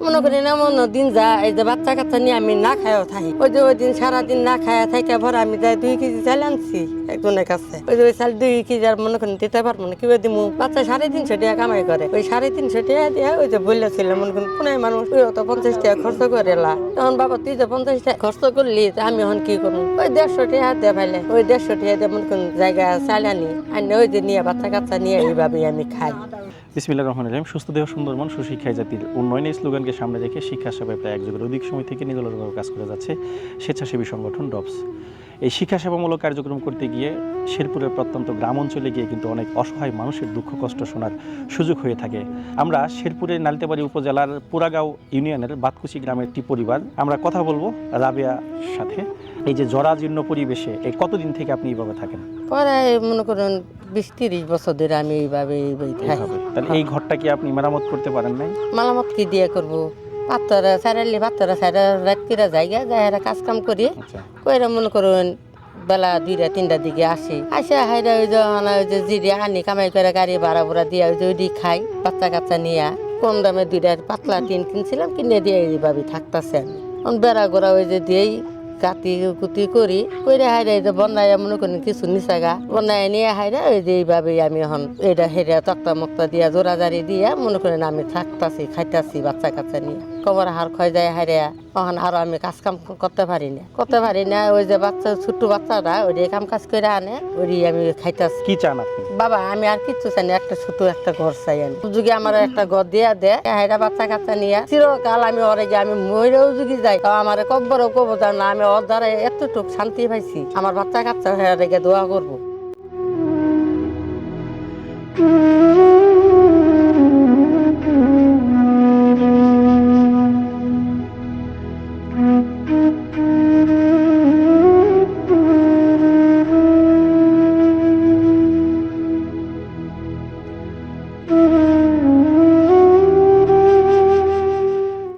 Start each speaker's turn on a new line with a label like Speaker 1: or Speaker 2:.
Speaker 1: মনে করেন এমন দিন যা এই যে বাচ্চা কাচ্চা নিয়ে আমি না খাইও থাকি ওই দিন সারাদিন না খাইয়া থাকা ভর আমি যাই 2 কেজি চাল আনছি একজনের কাছে ওই চাল 2 কেজি আর মনে করেন দিতে পারবো না কিভাবে দিমু বাচ্চা 350 টাকা কামাই করে ওই 350 টাকা দিয়ে ওই যে বললেছিল মনে করেন কোন মানুষ ওই তো 50 টাকা খরচ করে এলা তখন বাবা তুই যে 50 টাকা খরচ করলি আমি এখন কি করবো ওই 150 টাকা দিয়ে ফেলে ওই 150 টাকা দিয়ে মনে করেন জায়গা চাল আনি ওই যে নিয়ে বাচ্চা কাচ্চা নিয়ে এইভাবে আমি খাই।
Speaker 2: বিসমিল্লাহির রহমানির রহিম। সুস্থ দেহ সুন্দর মন সুশিক্ষায় জাতির উন্নয়নের স্লোগানকে সামনে রেখে শিক্ষা সেবায় প্রায় 1 যুগের অধিক সময় থেকে নিরলসভাবে কাজ করে যাচ্ছে স্বেচ্ছাসেবী সংগঠন ডবস। এই শিক্ষা সেবামূলক কার্যক্রম করতে গিয়ে শেরপুরের প্রত্যন্ত গ্রাম অঞ্চলে গিয়ে কিন্তু অনেক অসহায় মানুষের দুঃখ কষ্ট শোনার সুযোগ হয়ে থাকে। আমরা শেরপুরের নালিতাবাড়ি উপজেলার পুরাগাঁও ইউনিয়নের বাতকুচি গ্রামের একটি পরিবার, আমরা কথা বলবো রাবেয়ার সাথে। এই যে জরাজীর্ণ পরিবেশে এই কতদিন থেকে আপনি এইভাবে থাকেন?
Speaker 1: প্রায় মনে করেন 20-30 বছর ধরে আমি এইভাবে থাকি।
Speaker 2: তাহলে এই ঘরটা কি আপনি মেরামত করতে পারেন নাই?
Speaker 1: মেরামত কি দিয়ে করবো? পাত্তরা সারালি পাত্তরা সারা রাত্রিরা জায়গা যায় কাজ কাম করি কইরা মনে করুন বেলা 2টা-3টার দিকে আসি হাইরা ওই যে জিরে আনি কামাই করে গাড়ি ভাড়া ভরা দিয়ে ওই যে ওইটি খাই বাচ্চা কাচ্চা নিয়ে কম দামে 2টার পাতলা টিন কিনছিলাম কিনে দিয়ে এইভাবে থাকতেছে আমি বেড়া গোড়া ওই যে দিয়েই কাটি কুটি করি কইরা হাইরা এই যে বন্যায় মনে করেন কিছু নিচাগা বন্যায় নিয়ে হাইরা ওই যে এইভাবে আমি এখন এটা হেরা তক্তা মক্তা দিয়া জোড়াজারি দিয়া মনে করেন আমি থাকতাছি খাইতাছি বাচ্চা কাচ্চা নিয়ে কবর হার ক্ষয় যায় হাইরা তখন আরো আমি কাজ কাম করতে পারি না ওই যে বাচ্চা ছোট্ট বাচ্চারা ওই কাম কাজ করে আনে ওই আমি খাইতাছি।
Speaker 2: কি চান আপনি?
Speaker 1: বাবা আমি আর কিচ্ছু চাই না, একটা ছোট একটা ঘর চাই আমি যুগে আমার একটা ঘর দিয়া দে হাইরা বাচ্চা কাচ্চা নিয়ে চিরকাল আমি ওরে গিয়ে আমি মরেও যুগে যাই আমার কব্বরও কব না আমি ওর দ্বারা এতটুক শান্তি পাইছি আমার বাচ্চা কাচ্চা হয়ে রেখে দোয়া করবো।